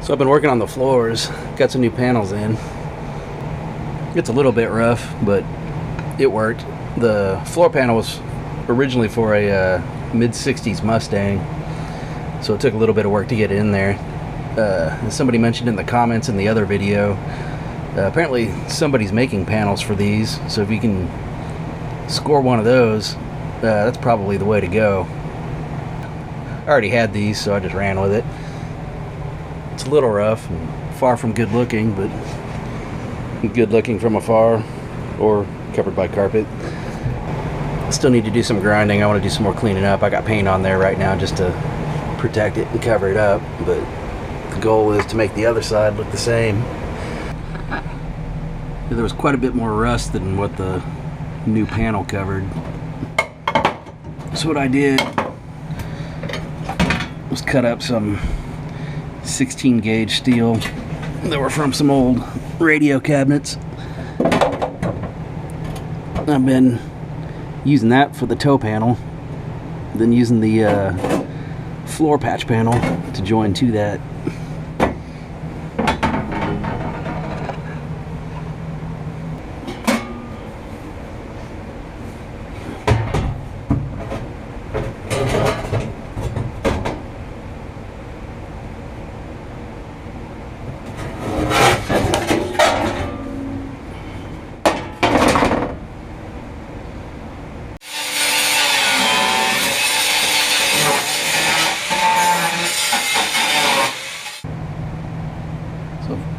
So I've been working on the floors, got some new panels in. It's a little bit rough, but it worked. The floor panel was originally for a mid-60s Mustang, so it took a little bit of work to get it in there. As somebody mentioned in the comments in the other video, apparently somebody's making panels for these, so if you can score one of those, that's probably the way to go. I already had these, so I just ran with it. It's a little rough and far from good looking, but good looking from afar or covered by carpet. Still need to do some grinding. I want to do some more cleaning up. I got paint on there right now just to protect it and cover it up, but the goal is to make the other side look the same. There was quite a bit more rust than what the new panel covered. So what I did was cut up some 16 gauge steel that were from some old radio cabinets. I've been using that for the toe panel, then using the floor patch panel to join to that.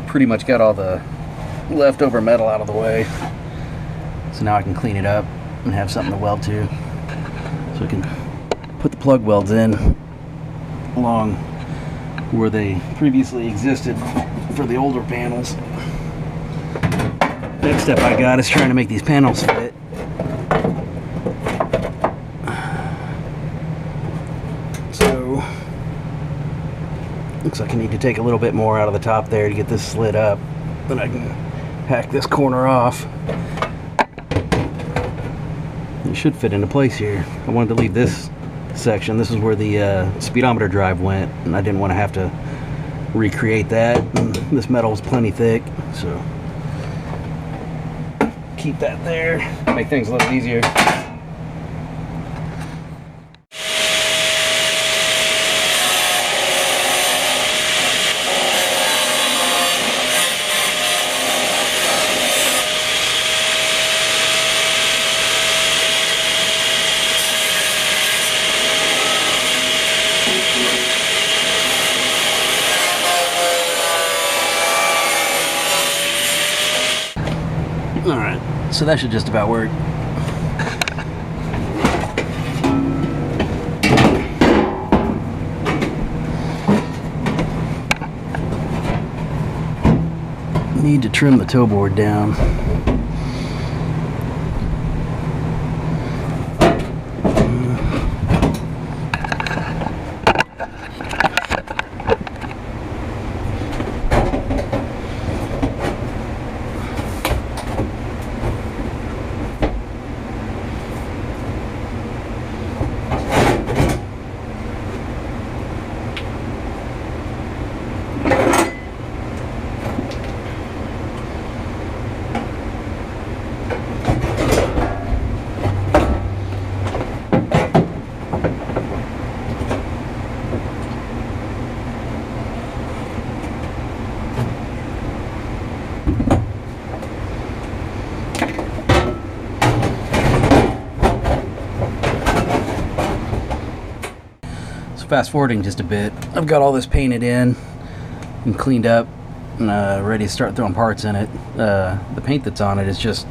Pretty much got all the leftover metal out of the way, so now I can clean it up and have something to weld to, so I can put the plug welds in along where they previously existed for the older panels. Next step I got is trying to make these panels fit. So looks like I need to take a little bit more out of the top there to get this slid up. Then I can hack this corner off. It should fit into place here. I wanted to leave this section. This is where the speedometer drive went, and I didn't want to have to recreate that. And this metal was plenty thick, so keep that there. Make things a little easier. Alright, so that should just about work. Need to trim the toe board down. Fast forwarding just a bit, I've got all this painted in and cleaned up and ready to start throwing parts in it. The paint that's on it is just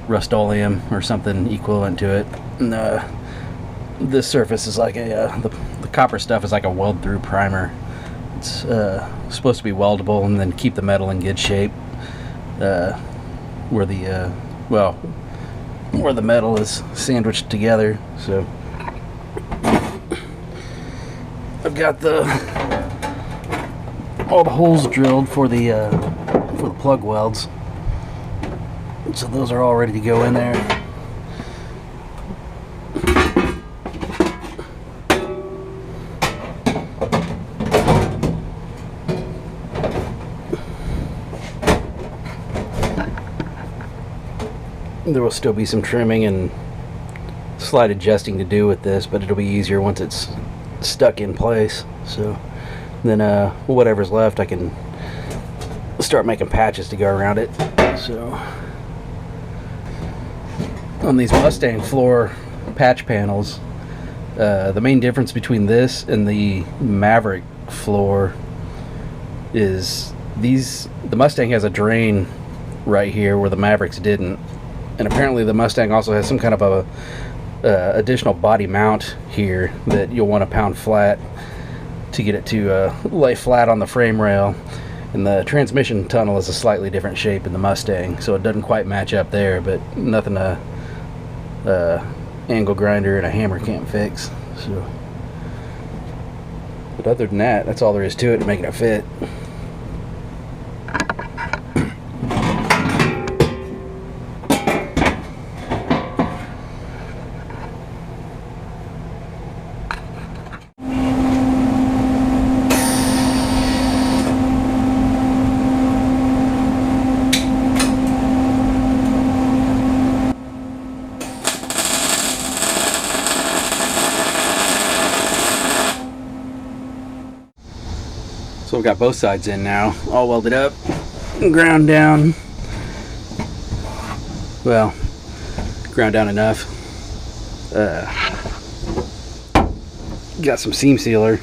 Rust-Oleum or something equivalent to it, and this surface is like a the copper stuff is like a weld through primer. It's supposed to be weldable and then keep the metal in good shape where the where the metal is sandwiched together. So I've got all the holes drilled for the plug welds, so those are all ready to go in there. There will still be some trimming and slight adjusting to do with this, but it'll be easier once it's stuck in place. So then whatever's left, I can start making patches to go around it. So on these Mustang floor patch panels, the main difference between this and the Maverick floor is the Mustang has a drain right here where the Mavericks didn't, and apparently the Mustang also has some kind of a additional body mount here that you'll want to pound flat to get it to lay flat on the frame rail. And the transmission tunnel is a slightly different shape in the Mustang, so it doesn't quite match up there, but nothing a angle grinder and a hammer can't fix. So, but other than that, that's all there is to it to making it fit. So I've got both sides in now, all welded up, ground down. Well, ground down enough. Got some seam sealer.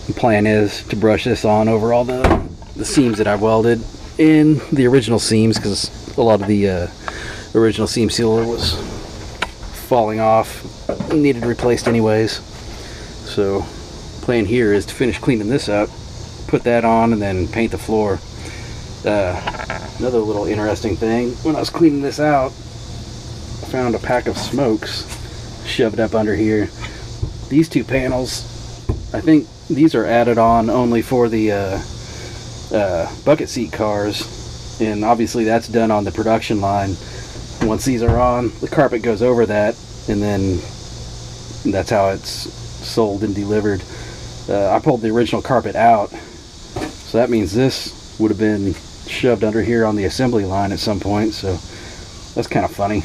The plan is to brush this on over all the seams that I've welded in the original seams, because a lot of the original seam sealer was falling off, needed replaced anyways. So plan here is to finish cleaning this up, put that on, and then paint the floor. Another little interesting thing, when I was cleaning this out, I found a pack of smokes shoved up under here. These two panels, I think these are added on only for the bucket seat cars, and obviously that's done on the production line. Once these are on, the carpet goes over that, and then that's how it's sold and delivered. I pulled the original carpet out, so that means this would have been shoved under here on the assembly line at some point, so that's kind of funny.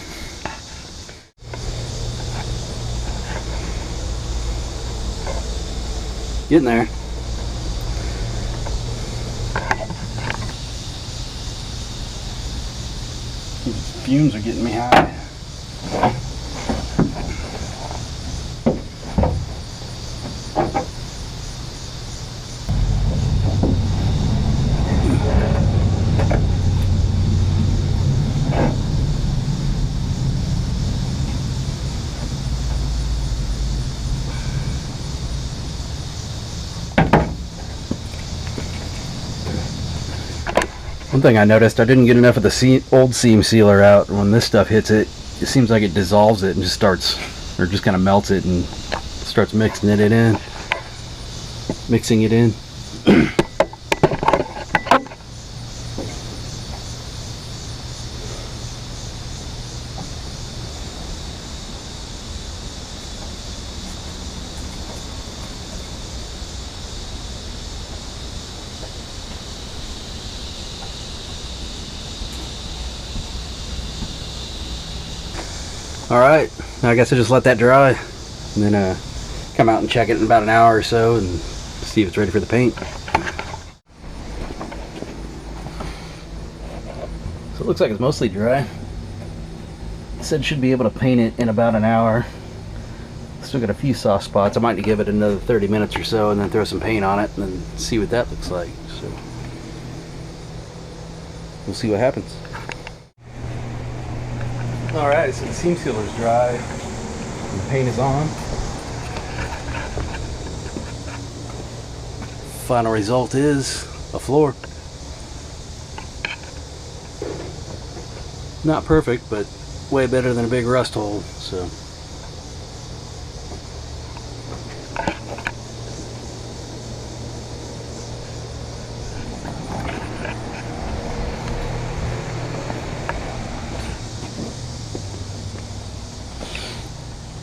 Getting there. These fumes are getting me high. One thing I noticed, I didn't get enough of the old seam sealer out. When this stuff hits it, it seems like it dissolves it and just starts, or just kind of melts it and starts mixing it in. Alright, I guess I just let that dry and then come out and check it in about an hour or so and see if it's ready for the paint. So it looks like it's mostly dry. It said should be able to paint it in about an hour. Still got a few soft spots. I might give it another 30 minutes or so and then throw some paint on it and then see what that looks like. So we'll see what happens. Alright, so the seam sealer is dry and the paint is on. Final result is a floor. Not perfect, but way better than a big rust hole, so.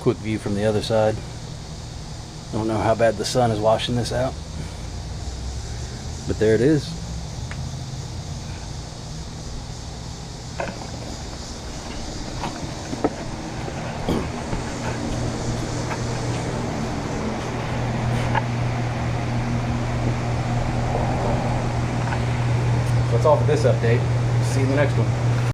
Quick view from the other side. Don't know how bad the sun is washing this out, but there it is. that's all for this update. See you in the next one.